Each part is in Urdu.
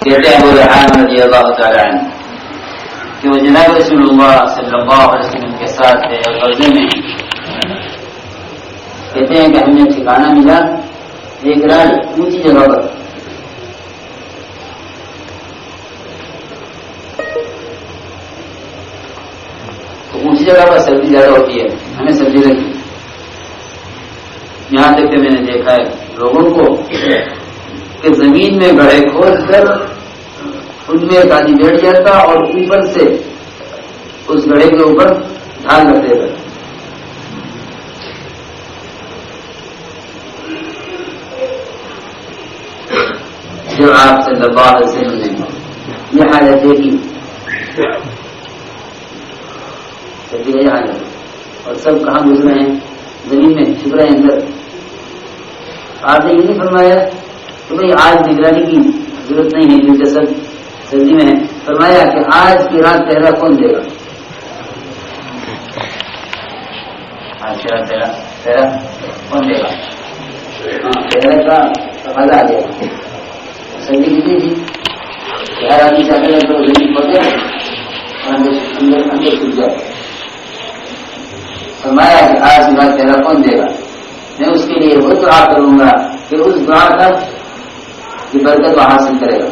کہتے ہیں ابو ریحانہ رضی اللہ تعالی عنہ کہ وہ جناب رسول اللہ صلی اللہ علیہ وسلم کے ساتھ تھے اور غزوے میں کہتے ہیں کہ ہم نے ٹھکانہ ملا ایک راج اونچی جگہ پر، تو اونچی جگہ پر سردی زیادہ ہوتی ہے، ہمیں سردی لگی، یہاں تک کہ میں نے دیکھا ہے لوگوں کو کہ زمین میں گڑھے کھود کر ان میں ایک آدمی بیٹھ جاتا اور اوپر سے اس گڑھے کے اوپر ڈھال رکھ دیتا۔ جو آپ صلی اللہ علیہ وسلم نے یہ حالت دیکھی، یہ حالت، اور سب کہاں گزرے ہیں؟ زمین میں چھپ رہے ہیں اندر۔ آپ نے یہ نہیں فرمایا کہ بھائی آج نگرانی کی ضرورت نہیں ہے کیونکہ سب سردی میں ہے، فرمایا کہ آج کی رات پہرا کون دے گا؟ آج کی رات پہرا کون دے گا؟ پہرے کا تقاضا آ گیا، سردی کتنی تھی؟ ہر آدمی چاہتے ہیں تو زمین پڑ جائے اور اندر چھپ جائے۔ فرمایا کہ آج کی رات پہرا کون دے گا؟ میں اس کے لیے وہ دعا کروں گا کہ اس دعا کا یہ برکت وہ حاصل کرے گا۔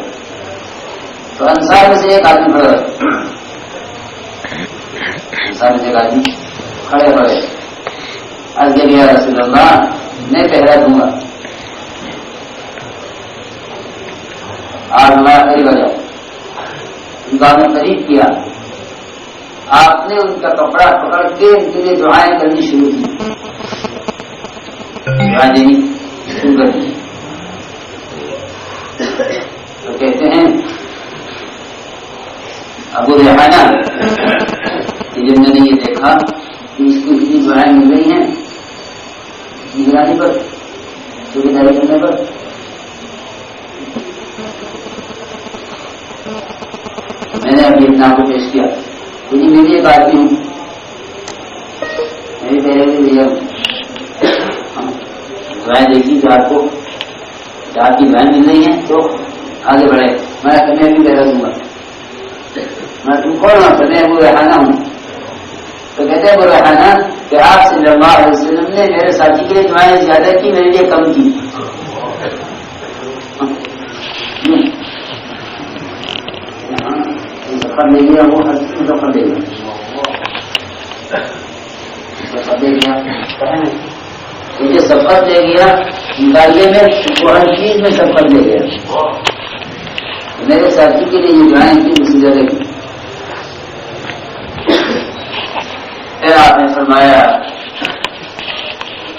تو انصار میں سے ایک آدمی کھڑا ہے، انصار میں سے ایک آدمی کھڑے عرض کیا یا رسول اللہ میں پہرا دوں گا، آپ ہمارا قریب آ جاؤ۔ ان کا نے قریب کیا، آپ نے ان کا کپڑا پکڑ کے ان کے لیے دعائیں کرنی شروع کی، دعائیں دینی شروع کر دی۔ تو کہتے ہیں ابو ریحانہ کہ جب میں نے یہ دیکھا کہ اس کو اتنی دعائیں مل رہی ہیں نگرانی پر، چوکیداری کرنے پر، میں نے ابھی اپنا کو پیش کیا کہ جی میں بھی ایک آدمی ہوں، میں بھی پہلے بھی بھیا دعائیں دیکھی کہ آپ کو آپ کی دعائیں مل رہی ہیں تو آگے بڑھے۔ میں بھی پہلا دوں گا، میں تم کون ہوں؟ میں ابو ریحانہ ہوں۔ تو کہتے ہیں ابو ریحانہ کہ آپ صلی اللہ علیہ وسلم نے میرے ساتھی کے لیے دعائیں زیادہ کی، میرے لیے کم کی۔ سفر لے گیا وہ سفر لے گیا، سفر لے گیا مجھے سفر لے گیا مطالعے میں، وہ ہر چیز میں سفر لے گیا۔ میرے ساتھی کے لیے یہ دعائیں کی اسی جگہ کی۔ پھر آپ نے فرمایا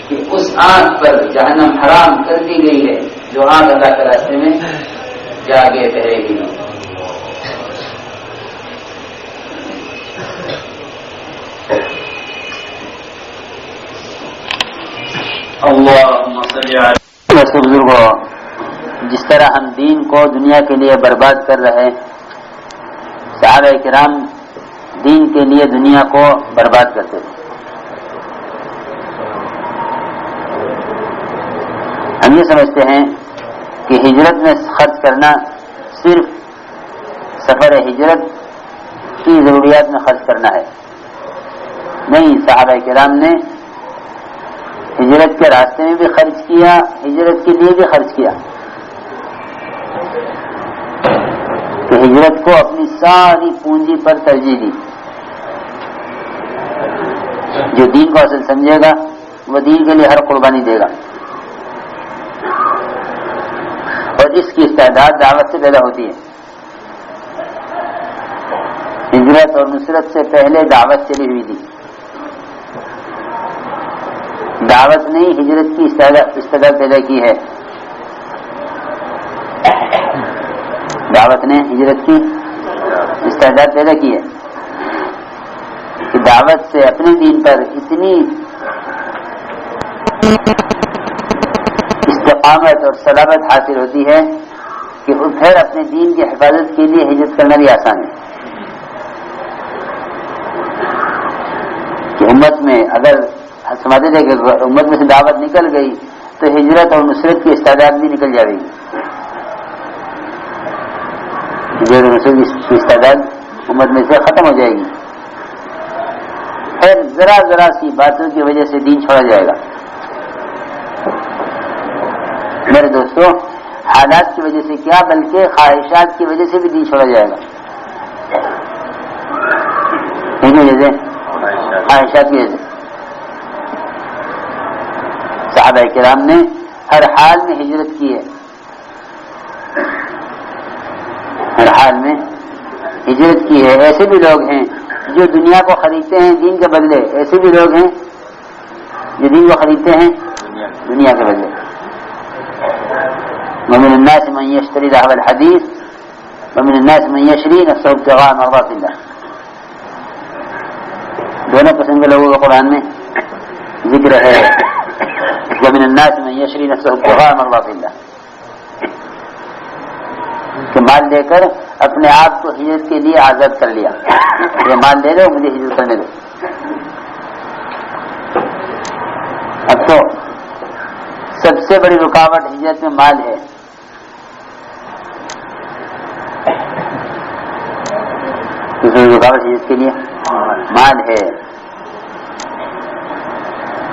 کہ اس آنکھ پر جہنم حرام کر دی گئی ہے جو آنکھ اللہ کے راستے میں جاگے پہرے گی۔ اللہم صلی علی بزرگوں، جس طرح ہم دین کو دنیا کے لیے برباد کر رہے، صحابہ کرام دین کے لیے دنیا کو برباد کرتے تھے۔ ہم یہ سمجھتے ہیں کہ ہجرت میں خرچ کرنا صرف سفر ہجرت کی ضروریات میں خرچ کرنا ہے، نہیں، صحابہ کرام نے ہجرت کے راستے میں بھی خرچ کیا، ہجرت کے لیے بھی خرچ کیا، کہ ہجرت کو اپنی ساری پونجی پر ترجیح دی۔ جو دین کو اصل سمجھے گا وہ دین کے لیے ہر قربانی دے گا، اور اس کی استعداد دعوت سے پیدا ہوتی ہے۔ ہجرت اور نصرت سے پہلے دعوت چلی ہوئی تھی، دعوت نے ہجرت کی استعداد پیدا کی ہے، دعوت نے ہجرت کی استعداد پیدا کی ہے کہ دعوت سے اپنے دین پر اتنی استقامت اور صلابت حاصل ہوتی ہے کہ پھر اپنے دین کی حفاظت کے لیے ہجرت کرنا بھی آسان ہے۔ کہ امت میں اگر سمجھتے تھے کہ امت میں سے دعوت نکل گئی تو ہجرت اور نصرت کی استعداد بھی نکل جائے گی۔ ہجرت رسول کی استعداد امت میں سے ختم ہو جائے گی. پھر ذرا ذرا سی باتوں کی وجہ سے دین چھوڑا جائے گا. میرے دوستوں، حالات کی وجہ سے کیا بلکہ خواہشات کی وجہ سے بھی دین چھوڑا جائے گا. وجہ سے خواہشات کی وجہ سے صحابہ کرام نے ہر حال میں ہجرت کی ہے. ہر حال میں ہجرت کی ہے. ایسے بھی لوگ ہیں جو دنیا کو خریدتے ہیں دین کے بدلے. ایسے بھی لوگ ہیں جو دین کو خریدتے ہیں دنیا کے بدلے. ومن الناس من يشتري لهو الحديث ومن الناس من يشري نفسه ابتغاء مرضات الله. دونوں قسم کے لوگوں کا قرآن میں ذکر ہے. ومن الناس من يشري نفسه ابتغاء مرضات الله کہ مال لے کر اپنے آپ کو ہجرت کے لیے آزاد کر لیا. یہ مال لے لو، مجھے ہجرت کرنے دو. اب تو سب سے بڑی رکاوٹ ہجرت میں مال ہے. دوسری رکاوٹ ہجرت کے لیے مال ہے.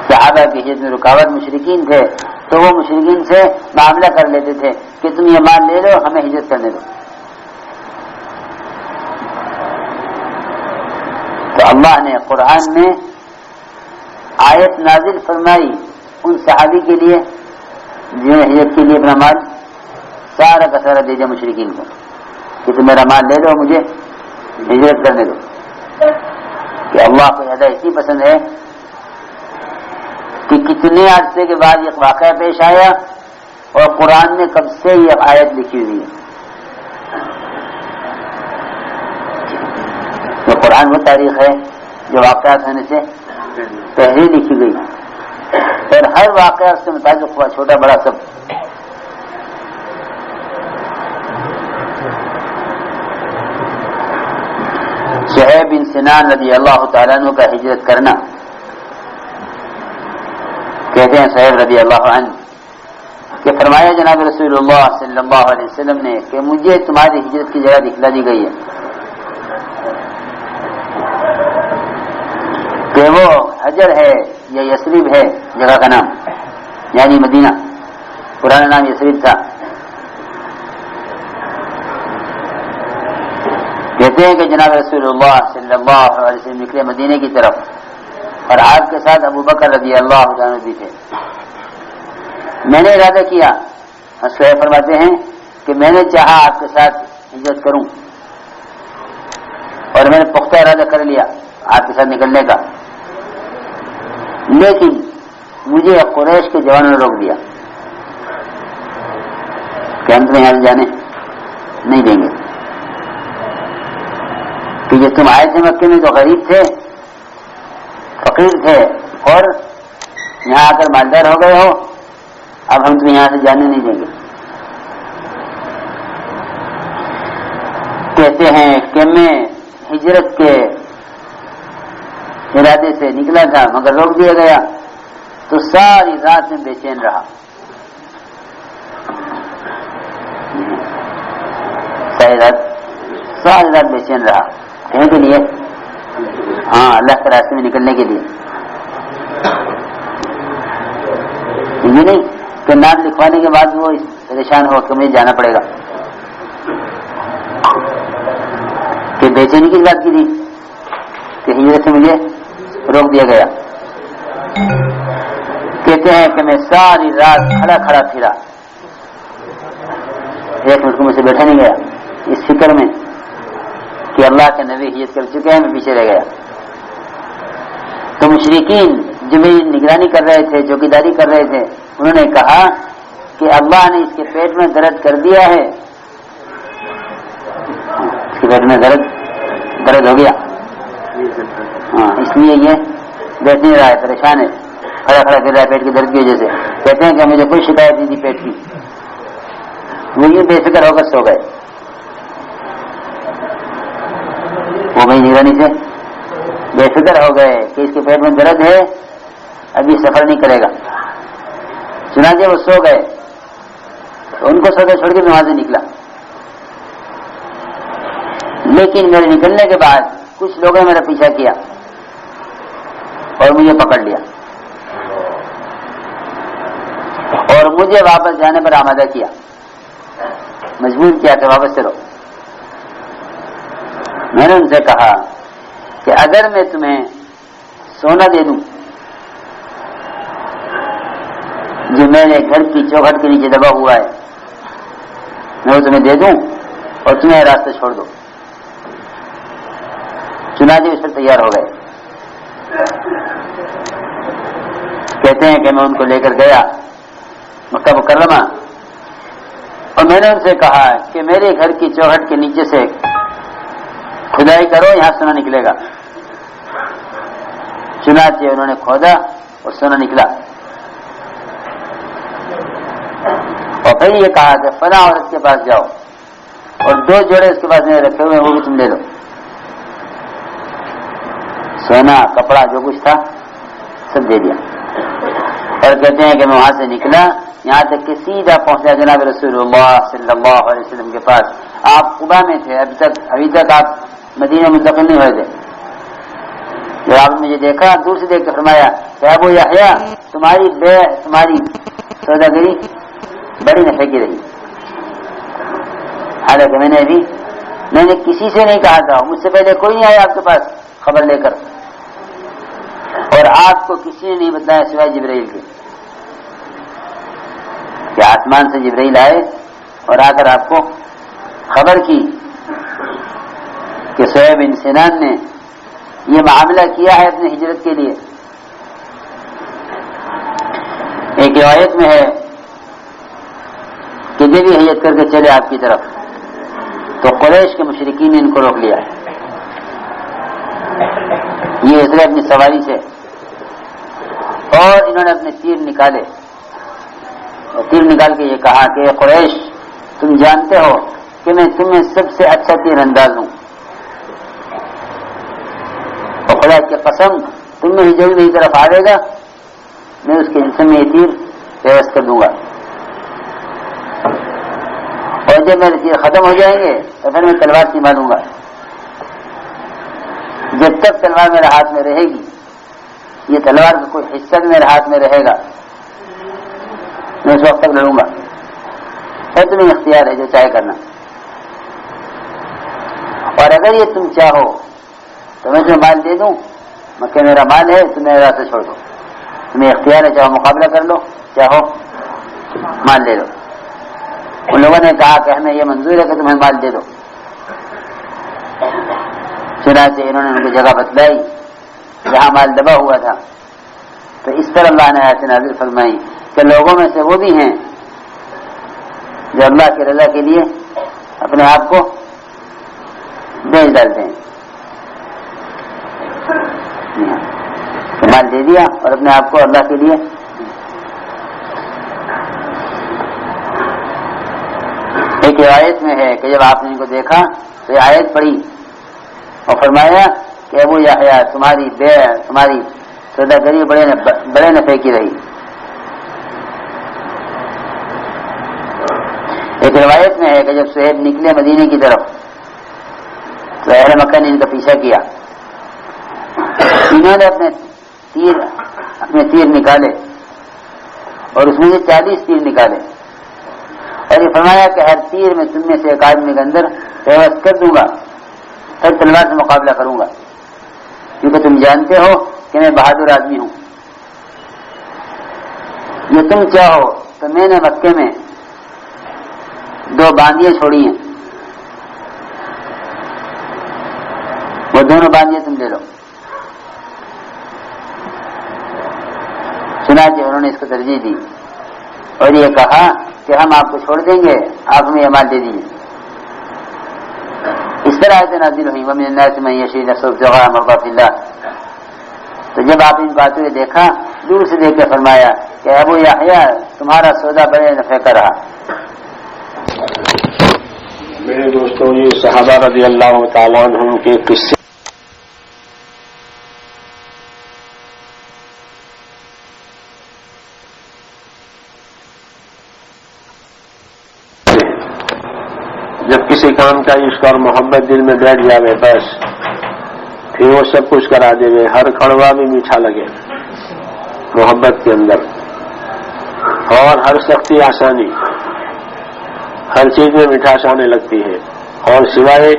صحابہ کی ہجرت میں رکاوٹ مشرکین تھے تو وہ مشرکین سے معاملہ کر لیتے تھے کہ تم یہ مال لے لو، ہمیں ہجرت کرنے دو. تو اللہ نے قرآن میں آیت نازل فرمائی ان صحابی کے لیے جنہوں نے ہجرت کے لیے اپنا مال سارا کا سارا دے دیا مشرکین کو کہ تم میرا مال لے لو، مجھے ہجرت کرنے دو. کہ اللہ کو زیادہ اتنی پسند ہے کہ کتنے عرصے کے بعد یہ واقعہ پیش آیا اور قرآن میں کب سے یہ آیت لکھی ہوئی ہے. تو قرآن وہ تاریخ ہے جو واقعات ہونے سے پہلے لکھی گئی اور ہر واقعہ اس کے مطابق ہوا، چھوٹا بڑا سب. صہیب بن سنان رضی اللہ تعالیٰ عنہ کا ہجرت کرنا. کہتے ہیں صہیب رضی اللہ عنہ کہ فرمایا جناب رسول اللہ صلی اللہ علیہ وسلم نے کہ مجھے تمہاری ہجرت کی جگہ دکھلا دی گئی ہے کہ وہ حجر ہے یا یثرب ہے جگہ کا نام، یعنی مدینہ. پرانا نام یثرب تھا. کہتے ہیں کہ جناب رسول اللہ صلی اللہ علیہ وسلم نکلے مدینے کی طرف اور آپ کے ساتھ ابو بکر رضی اللہ عنہ بھی تھے. میں نے ارادہ کیا، صہیب فرماتے ہیں کہ میں نے چاہا آپ کے ساتھ ہجرت کروں اور میں نے پختہ ارادہ کر لیا آپ کے ساتھ نکلنے کا، لیکن مجھے قریش کے جوانوں نے روک دیا کہ ہم تمہیں یہاں سے جانے نہیں دیں گے. کہ جب تم آئے تھے مکے میں تو غریب تھے، فقیر تھے اور یہاں آ کر مالدار ہو گئے ہو، اب ہم تمہیں یہاں سے جانے نہیں دیں گے. کہتے ہیں کہ میں ہجرت کے ارادے سے نکلا تھا مگر روک دیا گیا تو ساری رات میں بے چین رہا. ساری رات بے چین رہا. کہیں کے لیے؟ ہاں، اللہ کے راستے میں نکلنے کے لیے. یہ نہیں کہ نام لکھوانے کے بعد وہ پریشان ہو کہ مجھے جانا پڑے گا. کہ بے چینی کی بات کی تھی کہ ہجرت سے مجھے روک دیا گیا. کہتے ہیں کہ میں ساری رات کھڑا کھڑا پھرا، ایک منٹ کو مجھ سے بیٹھا نہیں گیا اس فکر میں کہ اللہ کے نبی ہجرت کر چکے ہیں، میں پیچھے رہ گیا. تو مشرکین جو میری نگرانی کر رہے تھے، چوکیداری کر رہے تھے، انہوں نے کہا کہ اللہ نے اس کے پیٹ میں درد کر دیا ہے. اس کے پیٹ میں درد ہو گیا، ہاں، اس لیے یہ بیٹھ نہیں رہا ہے، پریشان ہے، کھڑا کھڑا گر رہا ہے پیٹ کے درد کی وجہ سے. کہتے ہیں کہ مجھے کوئی شکایت نہیں تھی پیٹ کی، وہ یہ بے فکر ہو کر سو گئے. وہ میری نگرانی سے بے فکر ہو گئے کہ اس کے پیٹ میں درد ہے، ابھی سفر نہیں کرے گا. چنانچہ وہ سو گئے تو ان کو سوتے چھوڑ کے وہاں سے نکلا. لیکن میرے نکلنے کے بعد کچھ لوگوں نے میرا پیچھا کیا اور مجھے پکڑ لیا اور مجھے واپس جانے پر آمادہ کیا، مجبور کیا کہ واپس چلو۔ میں نے ان سے کہا کہ اگر میں تمہیں سونا دے دوں جو میرے گھر کی چوکھٹ کے نیچے دبا ہوا ہے، میں وہ تمہیں دے دوں اور تمہیں راستہ چھوڑ دو، چنانچہ اس پر تیار ہو گئے۔ کہتے ہیں کہ میں ان کو لے کر گیا مکہ مکرمہ اور میں نے ان سے کہا کہ میرے گھر کی چوکھٹ کے نیچے سے کھدائی کرو، یہاں سونا نکلے گا۔ چنانچہ انہوں نے کھودا اور سونا نکلا، اور پھر یہ کہا کہ فلاں عورت کے پاس جاؤ اور 2 جوڑے اس کے پاس نہیں رکھے ہوئے وہ بھی تم لے لو۔ سونا کپڑا جو کچھ تھا سب دے دیا، اور کہتے ہیں کہ میں وہاں سے نکلا یہاں تک کہ سیدھا پہنچا جناب رسول اللہ صلی اللہ علیہ وسلم کے پاس۔ آپ قبا میں تھے، ابھی تک آپ مدینہ منتقل نہیں ہوئے تھے۔ جب آپ نے مجھے دیکھا دور سے دیکھ کے فرمایا کہ ابو یحییٰ تمہاری سوداگری بڑی نفع کی رہی، حالانکہ میں نے کسی سے نہیں کہا تھا، مجھ سے پہلے کوئی نہیں آیا آپ کے پاس خبر لے کر، اور آپ کو کسی نے نہیں بتایا سوائے جبرائیل کے، کہ آسمان سے جبرائیل آئے اور آ کر آپ کو خبر کی کہ صہیب بن سنان نے یہ معاملہ کیا ہے اپنی ہجرت کے لیے۔ ایک روایت میں ہے کہ جب یہ ہجرت کر کے چلے آپ کی طرف تو قریش کے مشرکین نے ان کو روک لیا، یہ اترے اپنی سواری سے اور انہوں نے اپنے تیر نکالے اور تیر نکال کے یہ کہا کہ قریش تم جانتے ہو کہ میں تمہیں سب سے اچھا تیر انداز ہوں، اور خدا کی قسم تم میں ہجرت میری طرف آئے گا میں اس کے جسم میں یہ تیر پیوست کر دوں گا، اور جب میرے تیر ختم ہو جائیں گے تو پھر میں تلوار سنبھالوں گا، جب تک تلوار میرے ہاتھ میں رہے گی، یہ تلوار کا کوئی حصہ بھی میرے ہاتھ میں رہے گا، میں اس وقت تک لڑوں گا، پھر تمہیں اختیار ہے جو چاہے کرنا، اور اگر یہ تم چاہو تو میں تمہیں مال دے دوں، مکہ میرا مال ہے، تم میرے راستے چھوڑ دو، تمہیں اختیار ہے، چاہو مقابلہ کر لو چاہو مال لے لو۔ ان لوگوں نے کہا کہ ہمیں یہ منظور ہے کہ تمہیں مال دے دو، چنانچہ انہوں نے ان کو جگہ بتلائی جہاں مال دبا ہوا تھا، تو اس طرح اللہ نے آیت نازل فرمائی کہ لوگوں میں سے وہ بھی ہیں جو اللہ کی رضا کے لیے اپنے آپ کو بیچ ڈالتے ہیں، مال دے دیا اور اپنے آپ کو اللہ کے لیے۔ ایک روایت میں ہے کہ جب آپ نے ان کو دیکھا تو یہ آیت پڑھی اور فرمایا کہ ابو یحییٰ تمہاری سوداگری بڑے نفع کی رہی۔ ایک روایت میں ہے کہ جب صہیب نکلے مدینے کی طرف تو اہل مکہ نے ان کا پیچھا کیا، انہوں نے اپنے تیر نکالے اور اس میں سے 40 تیر نکالے، اور یہ فرمایا کہ ہر تیر میں تم میں سے ایک آدمی کے اندر پیوست کر دوں گا، پھر تلوار سے مقابلہ کروں گا، کیونکہ تم جانتے ہو کہ میں بہادر آدمی ہوں، یہ تم چاہو تو میں نے مکے میں 2 باندیاں چھوڑی ہیں، وہ دونوں باندیاں تم لے لو۔ چنانچہ انہوں نے اس کو ترجیح دی اور یہ کہا کہ ہم آپ کو چھوڑ دیں گے، آپ ہمیں یہ مال دے دیجیے۔ اس طرح آیت نازل ہوئی وَمِنَ النَّاسِ مَن يَشْرِي نَفْسَهُ ابْتِغَاءَ مَرْضَاتِ اللَّهِ۔ تو جب آپ ان کو آتے ہوئے دیکھا دور سے دیکھ کے فرمایا کہ ابو یحییٰ تمہارا سودا بڑے نفع کا رہا۔ میرے دوستوں، یہ صحابہ رضی اللہ تعالیٰ عنہم کے قصے جب کسی کام کا عشق اور محبت دل میں بیٹھ جاوے بس پھر وہ سب کچھ کرا دے گے، ہر کڑوا بھی میٹھا لگے محبت کے اندر، اور ہر سختی آسانی، ہر چیز میں مٹھاس آنے لگتی ہے، اور سوائے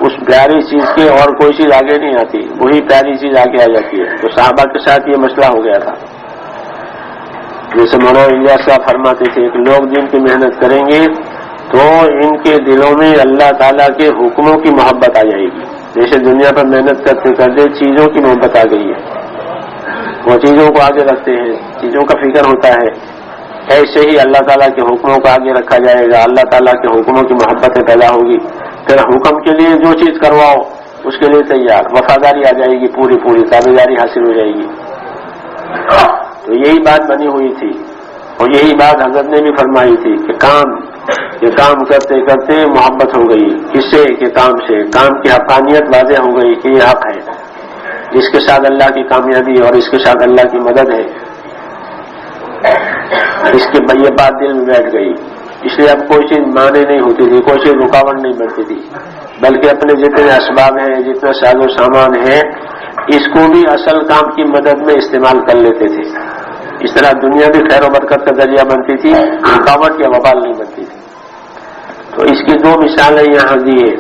اس پیاری چیز کے اور کوئی چیز آگے نہیں آتی، وہی پیاری چیز آگے آ جاتی ہے۔ تو صحابہ کے ساتھ یہ مسئلہ ہو گیا تھا، جیسے مولانا الیاس صاحب فرماتے تھے کہ لوگ جن کی محنت کریں گے تو ان کے دلوں میں اللہ تعالیٰ کے حکموں کی محبت آ جائے گی، جیسے دنیا پر محنت کرتے کرتے چیزوں کی محبت آ گئی ہے، وہ چیزوں کو آگے رکھتے ہیں، چیزوں کا فکر ہوتا ہے، ایسے ہی اللہ تعالیٰ کے حکموں کو آگے رکھا جائے گا، اللہ تعالیٰ کے حکموں کی محبتیں پیدا ہوگی، پھر حکم کے لیے جو چیز کرواؤ اس کے لیے تیار، وفاداری آ جائے گی، پوری پوری تابعداری حاصل ہو جائے گی۔ تو یہی بات بنی ہوئی تھی، اور یہی بات حضرت نے بھی فرمائی تھی کہ یہ کام کرتے کرتے محبت ہو گئی، کس سے؟ کہ کام سے، کام کی حقانیت واضح ہو گئی کہ یہ حق ہے، اس کے ساتھ اللہ کی کامیابی اور اس کے ساتھ اللہ کی مدد ہے، اس کے یہ بات دل میں بیٹھ گئی، اس لیے اب کوئی چیز مانے نہیں ہوتی تھی، کوئی چیز رکاوٹ نہیں بنتی تھی، بلکہ اپنے جتنے اسباب ہیں، جتنا ساز و سامان ہے، اس کو بھی اصل کام کی مدد میں استعمال کر لیتے تھے۔ اس طرح دنیا بھی خیر و برکت کا ذریعہ بنتی تھی، رکاوٹ یا وبال نہیں بنتی تھی۔ تو اس کی دو مثالیں یہاں دی ہے،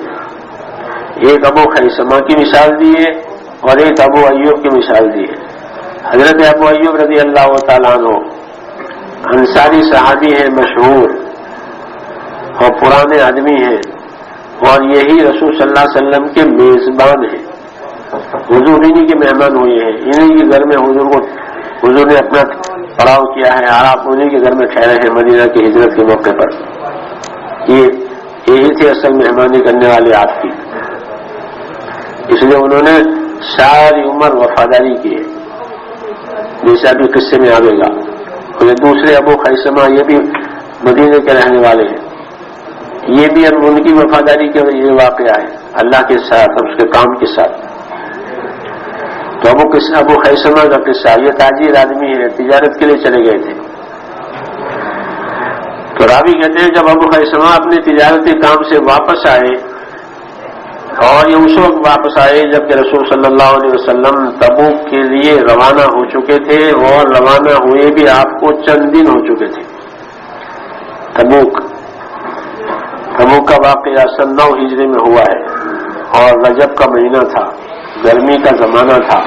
ایک ابو خیثمہ کی مثال دی ہے اور ایک ابو ایوب کی مثال دی ہے۔ حضرت ابو ایوب رضی اللہ تعالیٰ عنہ انصاری صحابی ہیں، مشہور اور پرانے آدمی ہیں، اور یہی رسول صلی اللہ علیہ وسلم کے میزبان ہیں، حضور انہی کے مہمان ہوئے ہیں، انہی کے گھر میں حضور نے اپنا پڑاؤ کیا ہے، اور آپ انہی کے گھر میں ٹھہرے ہیں مدینہ کی ہجرت کے موقع پر۔ یہی تھے اصل مہمانی کرنے والے آپ کی، اس لیے انہوں نے ساری عمر وفاداری کی ہے، جیسے ابھی قصے میں آئے گا۔ اور یہ دوسرے ابو خیثمہ، یہ بھی مدینے کے رہنے والے ہیں، یہ بھی اب ان کی وفاداری کا یہ واقعہ ہے اللہ کے ساتھ اور اس کے کام کے ساتھ۔ تو ابو خیثمہ کا قصہ، یہ تاجر آدمی ہے، تجارت کے لیے چلے گئے تھے۔ تو راوی کہتے ہیں جب ابو خیثمہ اپنے تجارتی کام سے واپس آئے، اور یہ اس وقت واپس آئے جبکہ رسول صلی اللہ علیہ وسلم تبوک کے لیے روانہ ہو چکے تھے، اور روانہ ہوئے بھی آپ کو چند دن ہو چکے تھے۔ تبوک کا واقعہ 9 ہجری میں ہوا ہے، اور رجب کا مہینہ تھا، گرمی کا زمانہ تھا۔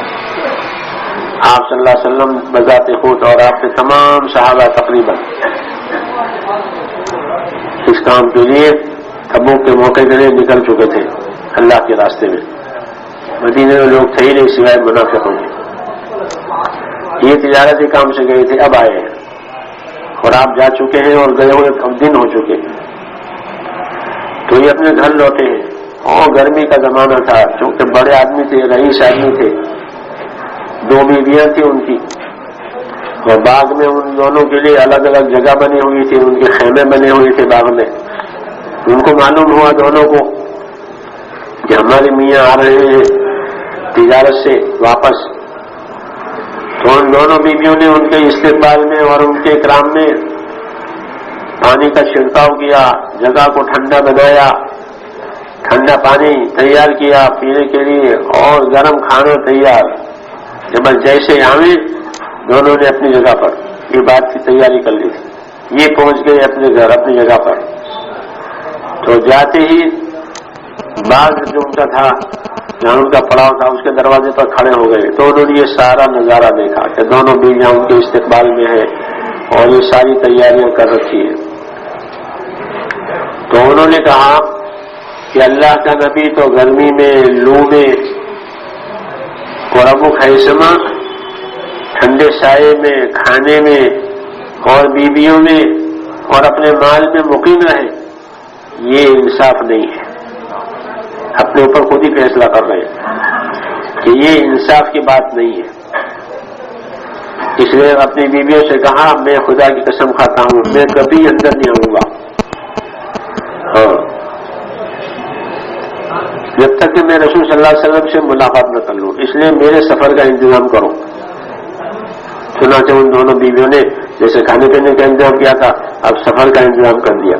آپ صلی اللہ علیہ وسلم بذات خود اور آپ کے تمام صحابہ تقریباً اس کام کے لیے تبوک کے موقع کے لیے نکل چکے تھے اللہ کے راستے میں۔ مدینے میں لوگ تھے ہی نہیں سوائے منافقوں کے، یہ تجارتی کام سے گئے تھے، اب آئے ہیں، اور آپ جا چکے ہیں اور گئے ہوئے اب دن ہو چکے، تو یہ اپنے گھر لوٹے ہیں، اور گرمی کا زمانہ تھا، چونکہ بڑے آدمی تھے، رئیس آدمی تھے، 2 بیویاں تھیں ان کی، اور باغ میں ان دونوں کے لیے الگ الگ جگہ بنی ہوئی تھی، ان کے خیمے بنے ہوئے تھے باغ میں۔ ان کو معلوم ہوا دونوں کو کہ ہمارے میاں آ رہے ہیں تجارت سے واپس، تو ان دونوں بیویوں نے ان کے استقبال میں اور ان کے اکرام میں پانی کا چھڑکاؤ کیا، جگہ کو ٹھنڈا بنایا، ٹھنڈا پانی تیار کیا پینے کے لیے، اور گرم کھانا تیار۔ جب جیسے آئے دونوں نے اپنی جگہ پر یہ بات کی تیاری کر لی تھی، یہ پہنچ گئے اپنے گھر اپنی جگہ پر، تو جاتے ہی باغ جو ان کا تھا جہاں ان کا پڑاؤ تھا اس کے دروازے پر کھڑے ہو گئے، تو انہوں نے یہ سارا نظارہ دیکھا کہ دونوں بیویاں ان کے استقبال میں ہیں اور یہ ساری تیاریاں کر رکھی ہیں۔ تو انہوں نے کہا کہ اللہ کا نبی تو گرمی میں، لو میں، اور ابو خیثمہ ٹھنڈے سائے میں، کھانے میں اور بیویوں میں اور اپنے مال میں مقیم رہے، یہ انصاف نہیں ہے۔ اپنے اوپر خود ہی فیصلہ کر رہے ہیں کہ یہ انصاف کی بات نہیں ہے۔ اس لیے اپنی بیویوں سے کہا میں خدا کی قسم کھاتا ہوں میں کبھی اندر نہیں آؤں گا، جب تک کہ میں رسول صلی اللہ علیہ وسلم سے ملاقات نہ کر لوں، اس لیے میرے سفر کا انتظام کرو۔ چنانچہ ان دونوں بیویوں نے جیسے کھانے پینے کا انتظام کیا تھا اب سفر کا انتظام کر دیا،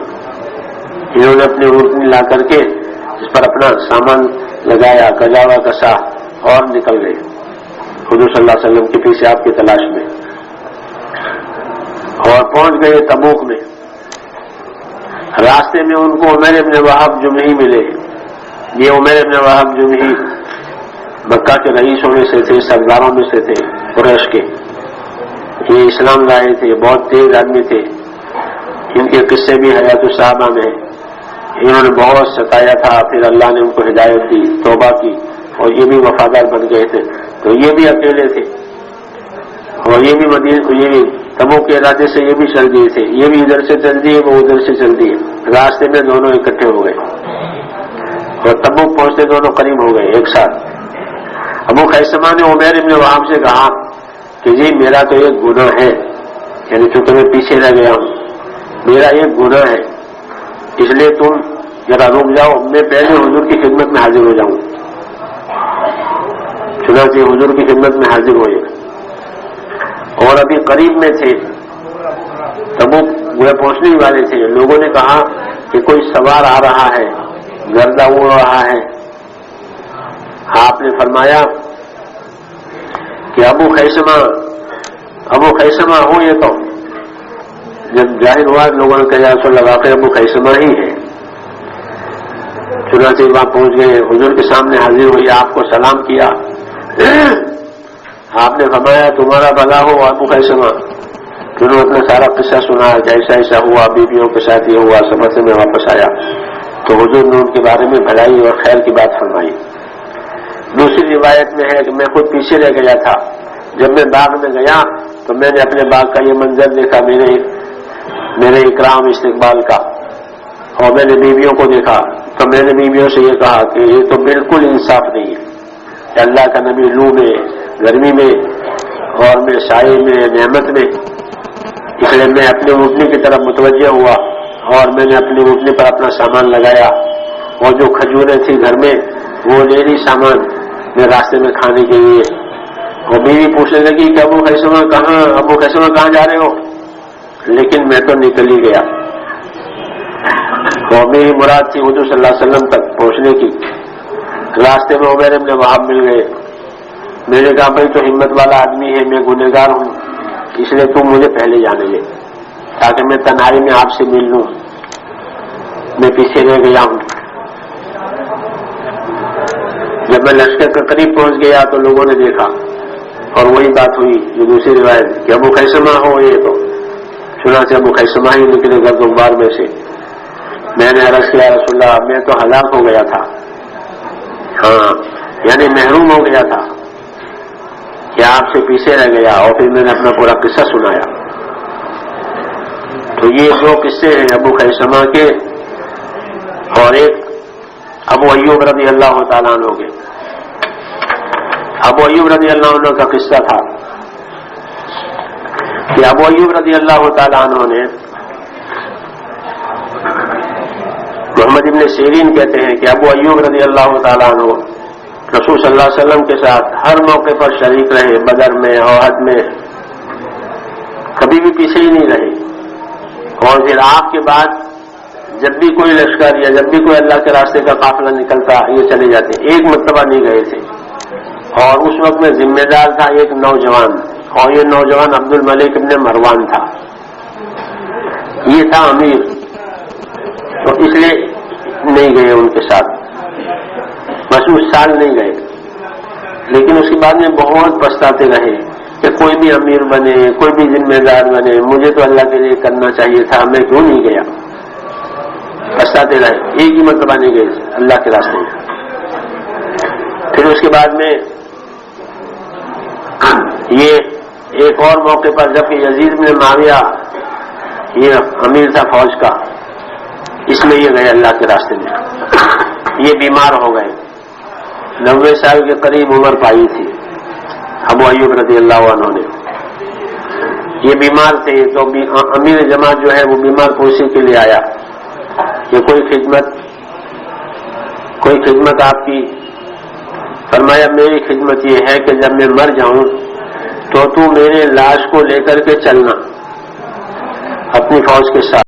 انہوں نے اپنی اونٹنی لا کر کے اس پر اپنا سامان لگایا، کجاوا کسا اور نکل گئے حضور صلی اللہ علیہ وسلم کے پیچھے آپ کی تلاش میں، اور پہنچ گئے تبوک میں۔ راستے میں ان کو عمیر بن وہب جمحی ملے۔ یہ عمیر بن وہب جمحی مکہ کے رئیسوں میں سے تھے، سرداروں میں سے تھے قریش کے۔ یہ اسلام لائے تھے، بہت تیز آدمی تھے، ان کے قصے بھی حیات الصحابہ میں ہیں۔ انہوں نے بہت ستایا تھا، پھر اللہ نے ان کو ہدایت دی، توبہ کی، اور یہ بھی وفادار بن گئے تھے۔ تو یہ بھی اکیلے تھے، اور یہ بھی تبوک کے ارادے سے یہ بھی چل دیے تھے، یہ بھی ادھر سے چل دیے، وہ ادھر سے چل دیے۔ راستے میں دونوں اکٹھے ہو گئے اور تبوک پہنچتے دونوں قریب ہو گئے ایک ساتھ۔ ابو خیثمہ نے عمیر بن وہب سے کہا کہ جی میرا تو ایک گناہ ہے، یعنی چونکہ میں پیچھے رہ گیا ہوں، میرا ایک گناہ ہے، اس لیے تم ذرا رک جاؤ، میں پہلے حضور کی خدمت میں حاضر ہو جاؤں۔ چنانچہ حضور کی خدمت میں حاضر ہوئے، اور ابھی قریب میں تھے، تبوک وہ پہنچنے ہی والے تھے۔ لوگوں نے کہا کہ کوئی سوار آ رہا ہے، گردہ اڑ رہا ہے۔ آپ نے فرمایا کہ ابو خیثمہ ہو یہ تو۔ جب ظاہر ہوا لوگوں نے کہا رسول اللہ واقعی ابو خیثمہ ہی ہے۔ چنانچہ وہاں پہنچ گئے، حضور کے سامنے حاضر ہوئی، آپ کو سلام کیا۔ آپ نے فرمایا تمہارا بھلا ہو ابو خیثمہ۔ انہوں نے اپنا سارا قصہ سنا، جیسا ایسا ہوا، بیویوں کے ساتھ یہ ہوا، سفر سے میں واپس آیا تو حضور نے ان کے بارے میں بھلائی اور خیر کی بات فرمائی۔ دوسری روایت میں ہے کہ میں خود پیچھے رہ گیا تھا، جب میں باغ میں گیا تو میں نے اپنے باغ کا یہ منظر دیکھا، میرے اکرام استقبال کا، اور میں نے بیویوں کو دیکھا تو میں نے بیویوں سے یہ کہا کہ یہ تو بالکل انصاف نہیں ہے کہ اللہ کا نبی لو میں، گرمی میں، اور میں سائے میں، نعمت میں۔ اس لیے میں اپنے اونٹنی کی طرف متوجہ ہوا اور میں نے اپنی اونٹنی پر اپنا سامان لگایا، اور جو کھجوریں تھی گھر میں وہ لے لی سامان میں راستے میں کھانے کے لیے۔ اور بیوی پوچھنے لگی کہ ابو خیثمہ کہاں جا رہے ہو؟ لیکن میں تو نکل ہی گیا، اور میری مراد تھی حضور صلی اللہ علیہ وسلم تک پہنچنے کی۔ راستے میں عمیر بن وہب مل گئے، میں نے کہا بھائی تو ہمت والا آدمی ہے، میں گنہگار ہوں، اس لیے تم مجھے پہلے جانے دے تاکہ میں تنہائی میں آپ سے مل لوں، میں پیچھے رہ گیا ہوں۔ جب میں لشکر کے قریب پہنچ گیا تو لوگوں نے دیکھا، اور وہی بات ہوئی جو دوسری روایت کہ ابو خیثمہ ہو یہ تو۔ چنانچہ ابو خیثمہ ہی نکلے گرد و غبار میں سے۔ میں نے عرض کیا رسول اللہ میں تو ہلاک ہو گیا تھا، ہاں یعنی محروم ہو گیا تھا کہ آپ سے پیچھے رہ گیا، اور پھر میں نے اپنا پورا قصہ سنایا۔ تو یہ دو قصے ہیں ابو خیثمہ کے، اور ایک ابو ایوب رضی اللہ تعالیٰ عنہ کے۔ ابو ایوب رضی اللہ عنہ کا قصہ تھا کہ ابو ایوب رضی اللہ تعالیٰ عنہ نے، محمد ابن سیرین کہتے ہیں کہ ابو ایوب رضی اللہ تعالیٰ عنہ رسول صلی اللہ علیہ وسلم کے ساتھ ہر موقع پر شریک رہے، بدر میں، احد میں، کبھی بھی پیچھے ہی نہیں رہے۔ اور پھر آپ کے بعد جب بھی کوئی لشکر یا جب بھی کوئی اللہ کے راستے کا قافلہ نکلتا یہ چلے جاتے، ایک مرتبہ نہیں گئے تھے۔ اور اس وقت میں ذمہ دار تھا ایک نوجوان، اور یہ نوجوان عبد الملک ابن مروان تھا، یہ تھا امیر، تو اس لیے نہیں گئے ان کے ساتھ، بس اس سال نہیں گئے۔ لیکن اس کے بعد میں بہت پچھتاتے رہے کہ کوئی بھی امیر بنے، کوئی بھی ذمہ دار بنے، مجھے تو اللہ کے لیے کرنا چاہیے تھا، میں کیوں نہیں گیا، پچھتاتے رہے، ایک ہی مرتبہ نہیں گئے اللہ کے راستے میں۔ پھر اس کے بعد میں یہ ایک اور موقع پر جب کہ یزید بن معاویہ یہ امیر تھا فوج کا، اس میں یہ گئے اللہ کے راستے میں، یہ بیمار ہو گئے، 90 سال کے قریب عمر پائی تھی ابو ایوب رضی اللہ عنہ نے، یہ بیمار تھے۔ تو امیر جماعت جو ہے وہ بیمار پوشی کے لیے آیا کہ کوئی خدمت آپ کی؟ فرمایا میری خدمت یہ ہے کہ جب میں مر جاؤں تو میرے لاش کو لے کر کے چلنا اپنی فوج کے ساتھ۔